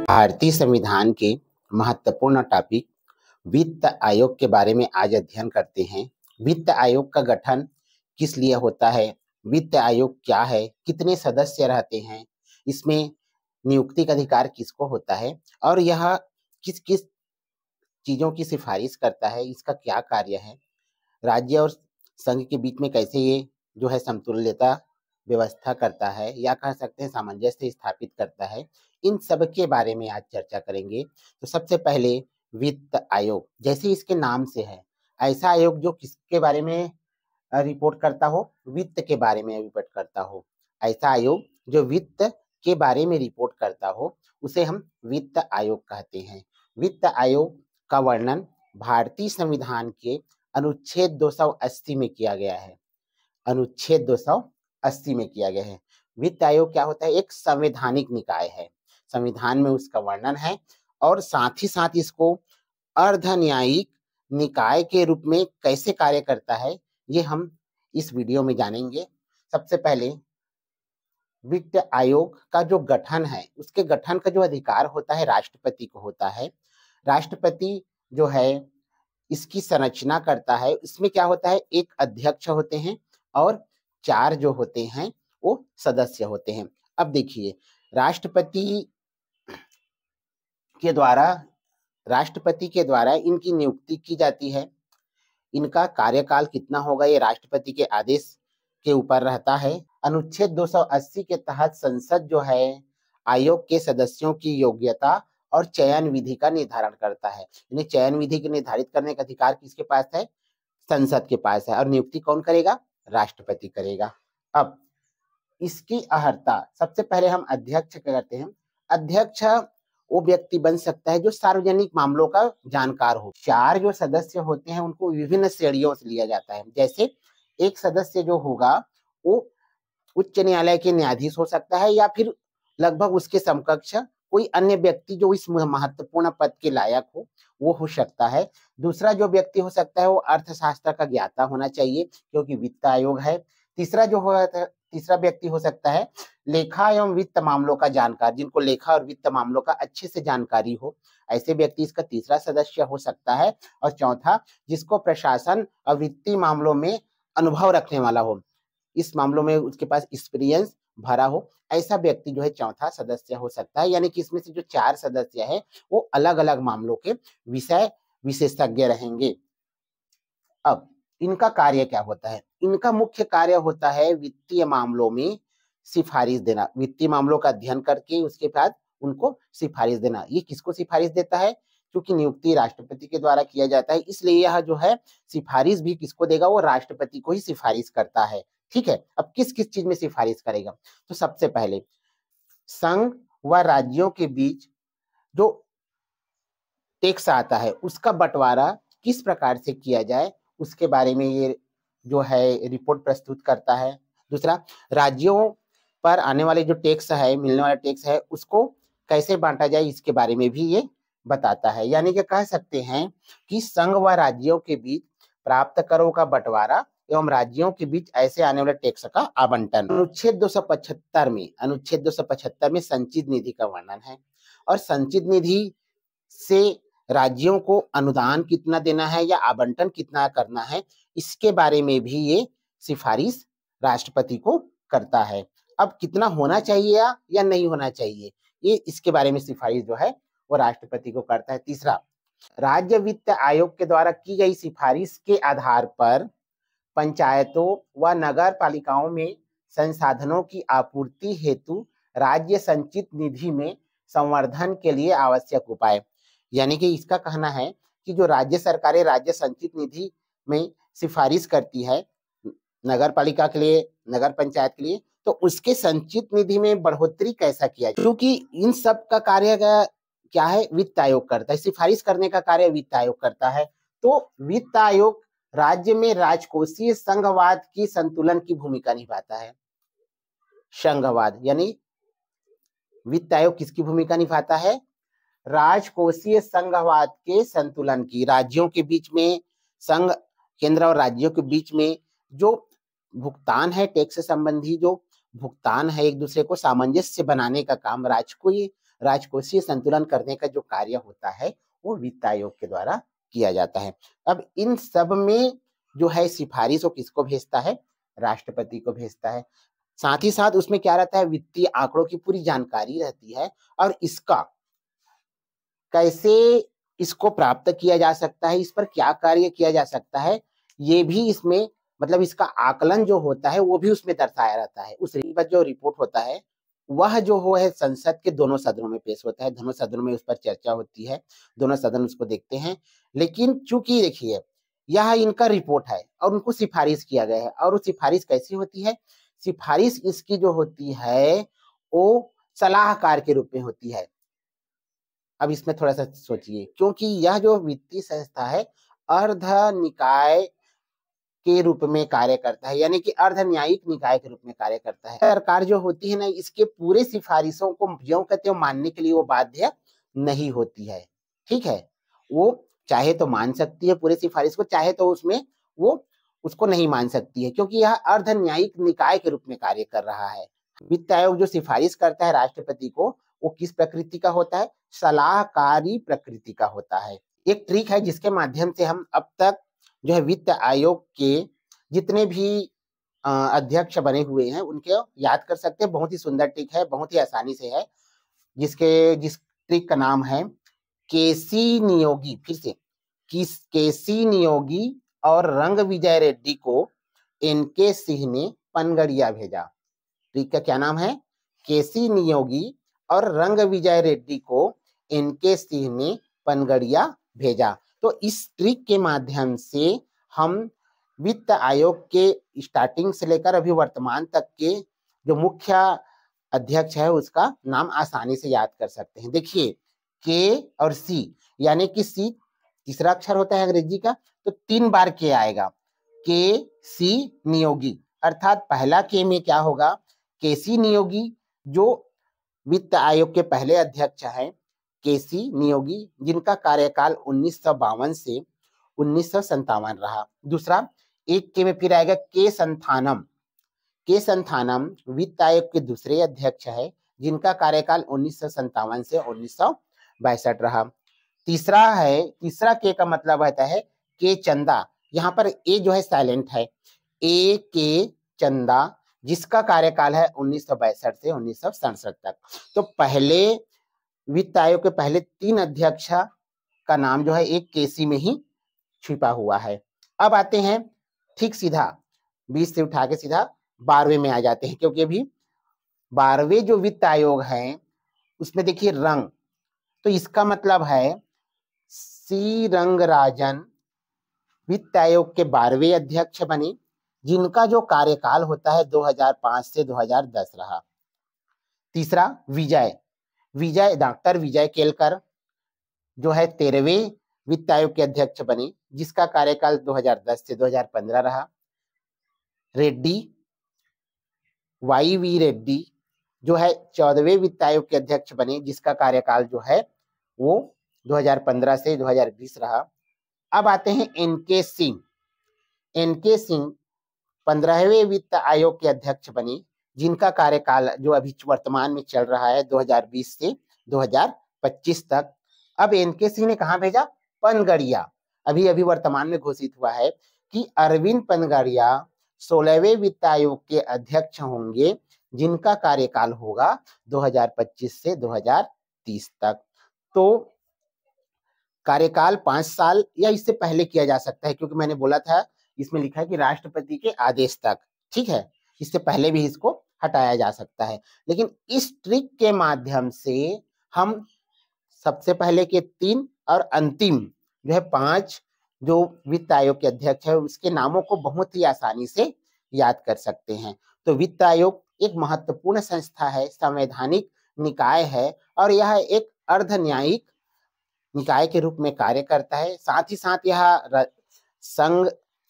भारतीय संविधान के महत्वपूर्ण टॉपिक वित्त आयोग के बारे में आज अध्ययन करते हैं। वित्त आयोग का गठन किस लिए होता है, वित्त आयोग क्या है, कितने सदस्य रहते हैं, इसमें नियुक्ति का अधिकार किसको होता है और यह किस किस चीजों की सिफारिश करता है, इसका क्या कार्य है, राज्य और संघ के बीच में कैसे ये जो है समतुल्यता व्यवस्था करता है या कह सकते हैं सामंजस्य स्थापित करता है, इन सब के बारे में आज चर्चा करेंगे। तो सबसे पहले वित्त आयोग, जैसे इसके नाम से है, ऐसा आयोग जो किसके बारे में रिपोर्ट करता हो, वित्त के बारे में रिपोर्ट करता हो। ऐसा आयोग जो वित्त के बारे में रिपोर्ट करता हो उसे हम वित्त आयोग कहते हैं। वित्त आयोग का वर्णन भारतीय संविधान के अनुच्छेद 280 में किया गया है। अनुच्छेद 280 में किया गया है। वित्त आयोग क्या होता है? एक संवैधानिक निकाय है, संविधान में उसका वर्णन है और साथ ही साथ इसको अर्ध न्यायिक निकाय के रूप में कैसे कार्य करता है ये हम इस वीडियो में जानेंगे। सबसे पहले वित्त आयोग का जो गठन है, उसके गठन का जो अधिकार होता है राष्ट्रपति को होता है। राष्ट्रपति जो है इसकी संरचना करता है। इसमें क्या होता है, एक अध्यक्ष होते हैं और 4 जो होते हैं वो सदस्य होते हैं। अब देखिए, राष्ट्रपति के द्वारा इनकी नियुक्ति की जाती है। इनका कार्यकाल कितना होगा ये राष्ट्रपति के आदेश के ऊपर रहता है। अनुच्छेद 280 के तहत संसद जो है आयोग के सदस्यों की योग्यता और चयन विधि का निर्धारण करता है। यानी चयन विधि के निर्धारित करने का अधिकार किसके पास है? संसद के पास है। और नियुक्ति कौन करेगा? राष्ट्रपति करेगा। अब इसकी अर्हता, सबसे पहले हम अध्यक्ष करते हैं। अध्यक्ष वो व्यक्ति बन सकता है जो सार्वजनिक मामलों का जानकार हो। 4 जो सदस्य होते हैं उनको विभिन्न श्रेणियों से लिया जाता है। जैसे एक सदस्य जो होगा वो उच्च न्यायालय के न्यायाधीश हो सकता है या फिर लगभग उसके समकक्ष कोई अन्य व्यक्ति जो इस महत्वपूर्ण पद के लायक हो वो हो सकता है। दूसरा जो व्यक्ति हो सकता है वो अर्थशास्त्र का ज्ञाता होना चाहिए क्योंकि वित्त आयोग है। तीसरा व्यक्ति हो सकता है लेखा एवं वित्त मामलों का जानकार, जिनको लेखा और वित्त मामलों का अच्छे से जानकारी हो, ऐसे व्यक्ति इसका तीसरा सदस्य हो सकता है। और चौथा, जिसको प्रशासन और वित्तीय मामलों में अनुभव रखने वाला हो, इस मामलों में उसके पास एक्सपीरियंस भरा हो, ऐसा व्यक्ति जो है चौथा सदस्य हो सकता है। यानी कि इसमें से जो 4 सदस्य है वो अलग अलग मामलों के विषय विशेषज्ञ रहेंगे। अब इनका कार्य क्या होता है? इनका मुख्य कार्य होता है वित्तीय मामलों में सिफारिश देना। वित्तीय मामलों का अध्ययन करके उसके बाद उनको सिफारिश देना। ये किसको सिफारिश देता है? क्योंकि नियुक्ति राष्ट्रपति के द्वारा किया जाता है, इसलिए यह जो है सिफारिश भी किसको देगा? वो राष्ट्रपति को ही सिफारिश करता है। ठीक है। अब किस किस चीज में सिफारिश करेगा? तो सबसे पहले संघ व राज्यों के बीच जो टैक्स आता है उसका बंटवारा किस प्रकार से किया जाए उसके बारे में ये जो है रिपोर्ट प्रस्तुत करता है। दूसरा, राज्यों पर आने वाले जो टैक्स है, मिलने वाला टैक्स है, उसको कैसे बांटा जाए इसके बारे में भी ये बताता है। यानी कि कह सकते हैं कि संघ व राज्यों के बीच प्राप्त करों का बंटवारा एवं राज्यों के बीच ऐसे आने वाले टैक्स का आवंटन। अनुच्छेद 275 में संचित निधि का वर्णन है और संचित निधि से राज्यों को अनुदान कितना देना है या आवंटन कितना करना है इसके बारे में भी ये सिफारिश राष्ट्रपति को करता है। अब कितना होना चाहिए या नहीं होना चाहिए, ये इसके बारे में सिफारिश जो है वो राष्ट्रपति को करता है। तीसरा, राज्य वित्त आयोग के द्वारा की गई सिफारिश के आधार पर पंचायतों व नगर पालिकाओं में संसाधनों की आपूर्ति हेतु राज्य संचित निधि में संवर्धन के लिए आवश्यक उपाय। यानी कि इसका कहना है कि जो राज्य सरकारें राज्य संचित निधि में सिफारिश करती है नगर पालिका के लिए, नगर पंचायत के लिए, तो उसके संचित निधि में बढ़ोतरी कैसा किया जाए, क्योंकि इन सब का कार्य क्या है? वित्त आयोग करता है। सिफारिश करने का कार्य वित्त आयोग करता है। तो वित्त आयोग राज्य में राजकोषीय संघवाद की संतुलन की भूमिका निभाता है। संघवाद यानी वित्त आयोग किसकी भूमिका निभाता है? राजकोषीय संघवाद के संतुलन की। राज्यों के बीच में, संघ, केंद्र और राज्यों के बीच में जो भुगतान है, टैक्स से संबंधी जो भुगतान है, एक दूसरे को सामंजस्य बनाने का काम राजकोषीय संतुलन करने का जो कार्य होता है वो वित्त आयोग के द्वारा किया जाता है। अब इन सब में जो है सिफारिश वो किसको भेजता है? राष्ट्रपति को भेजता है। साथ ही साथ उसमें क्या रहता है? वित्तीय आंकड़ों की पूरी जानकारी रहती है और इसका कैसे इसको प्राप्त किया जा सकता है, इस पर क्या कार्य किया जा सकता है, ये भी इसमें मतलब इसका आकलन जो होता है वो भी उसमें दर्शाया रहता है। उस पर जो रिपोर्ट होता है वह जो हो है संसद के दोनों सदनों में पेश होता है, दोनों सदनों में उस पर चर्चा होती है, दोनों सदन उसको देखते हैं। लेकिन चूंकि देखिए यह इनका रिपोर्ट है और उनको सिफारिश किया गया है, और वो सिफारिश कैसी होती है? सिफारिश इसकी जो होती है वो सलाहकार के रूप में होती है। अब इसमें थोड़ा सा सोचिए, क्योंकि यह जो वित्तीय संस्था है अर्ध निकाय के रूप में कार्य करता है, यानी कि अर्ध न्यायिक निकाय के रूप में कार्य करता है। सरकार जो होती है ना, इसके पूरे सिफारिशों को ज्यों का त्यों मानने के लिए वो बाध्य नहीं होती है। ठीक है, वो चाहे तो मान सकती है पूरे सिफारिश को, चाहे तो उसमें वो उसको नहीं मान सकती है, क्योंकि यह अर्ध न्यायिक निकाय के रूप में कार्य कर रहा है। वित्त आयोग जो सिफारिश करता है राष्ट्रपति को, वो किस प्रकृति का होता है? सलाहकारी प्रकृति का होता है। एक ट्रिक है जिसके माध्यम से हम अब तक जो है वित्त आयोग के जितने भी अध्यक्ष बने हुए हैं उनके याद कर सकते हैं। बहुत ही सुंदर ट्रिक है, बहुत ही आसानी से है, जिस ट्रिक का नाम है केसी नियोगी। फिर से केसी नियोगी और रंग विजय रेड्डी को एनके सिंह ने पनगड़िया भेजा। ट्रिक का क्या नाम है? केसी नियोगी और रंग विजय रेड्डी को एनके सिंह ने पनगड़िया भेजा। तो इस ट्रिक के माध्यम से हम वित्त आयोग के स्टार्टिंग से लेकर अभी वर्तमान तक के जो मुख्य अध्यक्ष है उसका नाम आसानी से याद कर सकते हैं। देखिए के और सी, यानी कि सी तीसरा अक्षर होता है अंग्रेजी का, तो 3 बार के आएगा, के सी नियोगी। अर्थात पहला के में क्या होगा? केसी नियोगी, जो वित्त आयोग के पहले अध्यक्ष हैं केसी नियोगी, जिनका कार्यकाल 1952 से 1957 रहा। दूसरा एक के में फिर आएगा के संथानम। के संथानम वित्त आयोग के दूसरे अध्यक्ष है, जिनका कार्यकाल 1957 से 1962 रहा। तीसरा के का मतलब रहता है के चंदा। यहाँ पर ए जो है साइलेंट है, ए के चंदा, जिसका कार्यकाल है 1962 से 1967 तक। तो पहले वित्त आयोग के पहले 3 अध्यक्ष का नाम जो है एक केसी में ही छिपा हुआ है। अब आते हैं ठीक सीधा 20 से उठा के सीधा 12वें में आ जाते हैं, क्योंकि अभी 12वें जो वित्त आयोग है उसमें देखिए रंग, तो इसका मतलब है सी रंगराजन वित्त आयोग के 12वें अध्यक्ष बने, जिनका जो कार्यकाल होता है 2005 से 2010 रहा। तीसरा विजय डॉक्टर विजय केलकर जो है 13वें वित्त आयोग के अध्यक्ष बने, जिसका कार्यकाल 2010 से 2015 रहा। रेड्डी YV रेड्डी जो है 14वें वित्त आयोग के अध्यक्ष बने, जिसका कार्यकाल जो है वो 2015 से 2020 रहा। अब आते हैं एनके सिंह 15वें वित्त आयोग के अध्यक्ष बने, जिनका कार्यकाल जो अभी वर्तमान में चल रहा है 2020 से 2025 तक। अब एनके सिंह ने कहा भेजा? पनगड़िया। अभी वर्तमान में घोषित हुआ है कि अरविंद पनगड़िया 16वें वित्त आयोग के अध्यक्ष होंगे, जिनका कार्यकाल होगा 2025 से 2030 तक। तो कार्यकाल 5 साल या इससे पहले किया जा सकता है, क्योंकि मैंने बोला था इसमें लिखा है कि राष्ट्रपति के आदेश तक। ठीक है, इससे पहले भी इसको हटाया जा सकता है। लेकिन इस ट्रिक के माध्यम से हम सबसे पहले के 3 और अंतिम जो है 5 जो वित्त आयोग के अध्यक्ष है उसके नामों को बहुत ही आसानी से याद कर सकते हैं। तो वित्त आयोग एक महत्वपूर्ण संस्था है, संवैधानिक निकाय है, और यह एक अर्ध न्यायिक निकाय के रूप में कार्य करता है। साथ ही साथ यह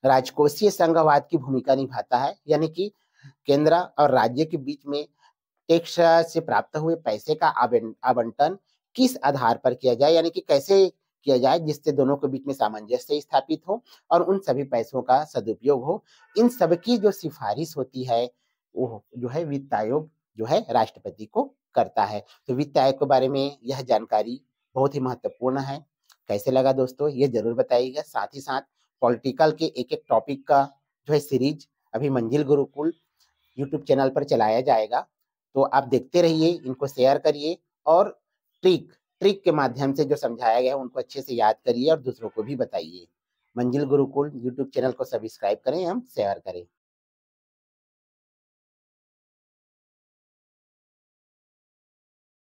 राजकोषीय संघवाद की भूमिका निभाता है, यानी कि केंद्र और राज्य के बीच में टैक्स से प्राप्त हुए पैसे का आवंटन किस आधार पर किया जाए, यानी कि कैसे किया जाए जिससे दोनों के बीच में सामंजस्य स्थापित हो और उन सभी पैसों का सदुपयोग हो। इन सब की जो सिफारिश होती है वो जो है वित्त आयोग जो है राष्ट्रपति को करता है। तो वित्त आयोग के बारे में यह जानकारी बहुत ही महत्वपूर्ण है। कैसे लगा दोस्तों, ये जरूर बताइएगा। साथ ही साथ पॉलिटिकल के एक एक टॉपिक का जो है सीरीज अभी मंजिल गुरुकुल यूट्यूब चैनल पर चलाया जाएगा, तो आप देखते रहिए, इनको शेयर करिए और ट्रिक ट्रिक के माध्यम से जो समझाया गया है उनको अच्छे से याद करिए और दूसरों को भी बताइए। मंजिल गुरुकुल यूट्यूब चैनल को सब्सक्राइब करें, हम शेयर करें।